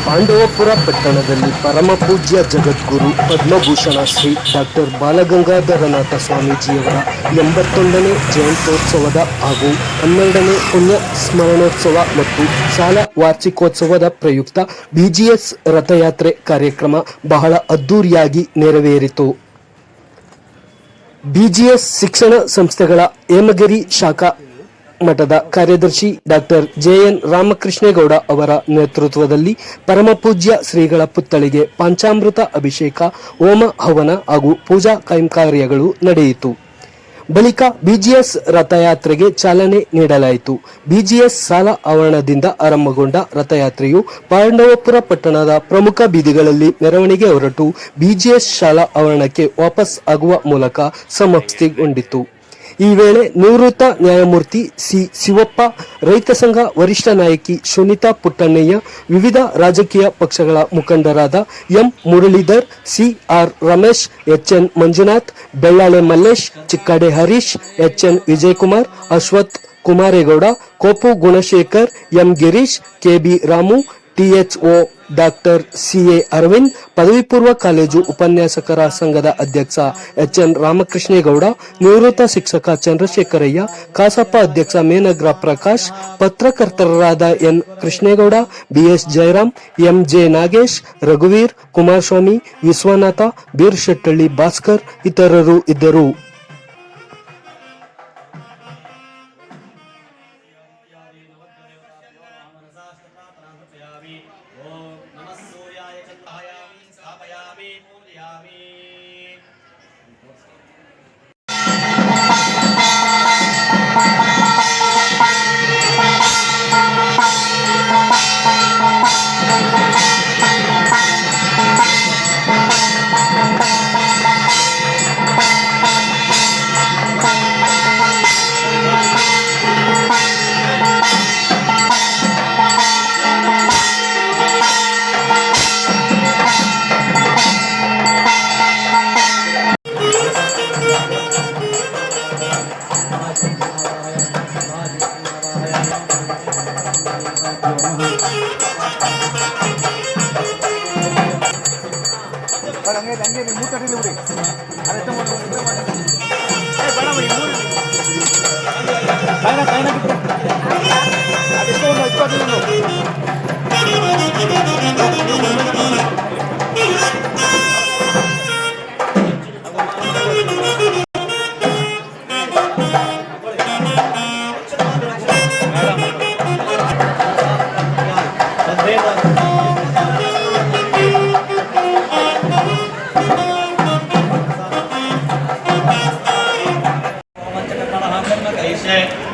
ಪಾಂಡವಪುರ ಪಟ್ಟಣದಲ್ಲಿ ಪರಮಪೂಜ್ಯ ಜಗದ್ಗುರು ಪದ್ಮಭೂಷಣ ಶ್ರೀ ಡಾಕ್ಟರ್ ಬಾಲಗಂಗಾಧರನಾಥ ಸ್ವಾಮೀಜಿಯವರ 81ನೇ ಜಯಂತ್ಯೋತ್ಸವದ ಹಾಗೂ 12ನೇ ಪುಣ್ಯ ಸ್ಮರಣೋತ್ಸವ ಮತ್ತು ಶಾಲಾ ವಾರ್ಷಿಕೋತ್ಸವದ ಪ್ರಯುಕ್ತ ಬಿಜಿಎಸ್ ರಥಯಾತ್ರೆ ಕಾರ್ಯಕ್ರಮ ಬಹಳ ಅದ್ದೂರಿಯಾಗಿ ನೆರವೇರಿತು. ಬಿಜಿಎಸ್ ಶಿಕ್ಷಣ ಸಂಸ್ಥೆಗಳ ಹೇಮಗಿರಿ ಶಾಖಾ ಮಠದ ಕಾರ್ಯದರ್ಶಿ ಡಾಕ್ಟರ್ ಜೆಎನ್ ರಾಮಕೃಷ್ಣೇಗೌಡ ಅವರ ನೇತೃತ್ವದಲ್ಲಿ ಪರಮಪೂಜ್ಯ ಶ್ರೀಗಳ ಪುತ್ಥಳಿಗೆ ಪಂಚಾಮೃತ ಅಭಿಷೇಕ, ಹೋಮ ಹವನ ಹಾಗೂ ಪೂಜಾ ಕೈಂಕರ್ಯಗಳು ನಡೆಯಿತು. ಬಳಿಕ ಬಿಜಿಎಸ್ ರಥಯಾತ್ರೆಗೆ ಚಾಲನೆ ನೀಡಲಾಯಿತು. ಬಿಜಿಎಸ್ ಶಾಲಾ ಆವರಣದಿಂದ ಆರಂಭಗೊಂಡ ರಥಯಾತ್ರೆಯು ಪಾಂಡವಪುರ ಪಟ್ಟಣದ ಪ್ರಮುಖ ಬೀದಿಗಳಲ್ಲಿ ಮೆರವಣಿಗೆ ಹೊರಟು ಬಿಜಿಎಸ್ ಶಾಲಾ ಆವರಣಕ್ಕೆ ವಾಪಸ್ ಆಗುವ ಮೂಲಕ ಸಮಾಪ್ತಿಗೊಂಡಿತು. ಈ ವೇಳೆ ನಿವೃತ್ತ ನ್ಯಾಯಮೂರ್ತಿ ಸಿ ಶಿವಪ್ಪ, ರೈತ ಸಂಘ ವರಿಷ್ಠ ನಾಯಕಿ ಸುನೀತಾ ಪುಟ್ಟಣ್ಣಯ್ಯ, ವಿವಿಧ ರಾಜಕೀಯ ಪಕ್ಷಗಳ ಮುಖಂಡರಾದ M Muralidhar, C R Ramesh, H N Manjunath, Bellale Mallesh, Chikkade Harish, H N Vijayakumar, Ashwath Kumaregowda, Kopu Gunashekar, M Girish, KB Ramu, THO doctor CA Aravind, ಪದವಿ ಪೂರ್ವ ಕಾಲೇಜು ಉಪನ್ಯಾಸಕರ ಸಂಘದ ಅಧ್ಯಕ್ಷ ಎಚ್ ಎನ್ ರಾಮಕೃಷ್ಣೇಗೌಡ, ನಿವೃತ್ತ ಶಿಕ್ಷಕ ಚಂದ್ರಶೇಖರಯ್ಯ, ಕಸಾಪ ಅಧ್ಯಕ್ಷ ಮೇನಗ್ರ ಪ್ರಕಾಶ್, ಪತ್ರಕರ್ತರಾದ N Krishnegowda, BS Jayaram, MJ Nagesh, ರಘುವೀರ್, ಕುಮಾರಸ್ವಾಮಿ, ವಿಶ್ವನಾಥ, ಬೀರ್ಶೆಟ್ಟಳ್ಳಿ ಭಾಸ್ಕರ್ ಇತರರು ಇದ್ದರು.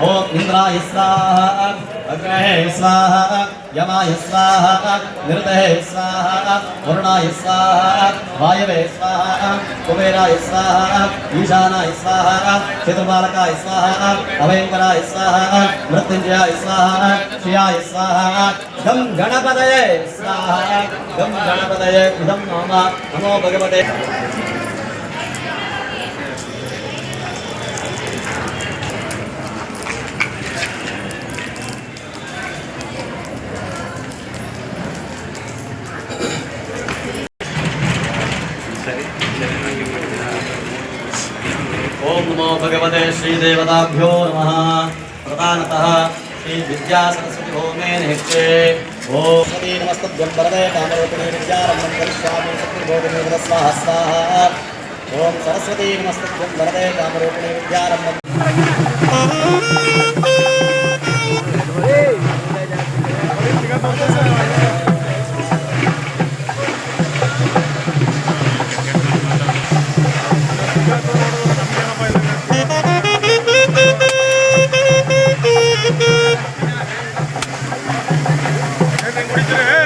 ओम इंद्राय स्वाहा, अग्नये स्वाहा, यमाय स्वाहा, निरतये स्वाहा, वरुणाय स्वाहा, वायवे स्वाहा, कुबेराय स्वाहा, ईशानाय स्वाहा, चतुर्बालकाय स्वाहा, अभयंकराय स्वाहा, मृत्युंजयाय स्वाहा, श्रियाय स्वाहा, गं गणपतये स्वाहा, गं गणपतये इदं नमः, नमो भगवते। ओम नमो भगवते श्रीदेवताभ्यो नमः। प्रधानतः श्री विद्या सरस्वती होमे निहिते ओम सरस्वती नमस्तुभ्यं वरदे कामरूपिणी विद्यारम्भं करिष्यामि शक्तिर्भोगिनी स्वाहा स्वाहा। ओम सरस्वती नमस्तुभ्यं वरदे कामरूपिणी विद्यारम्भं ಕುಡಿದ್ರೆ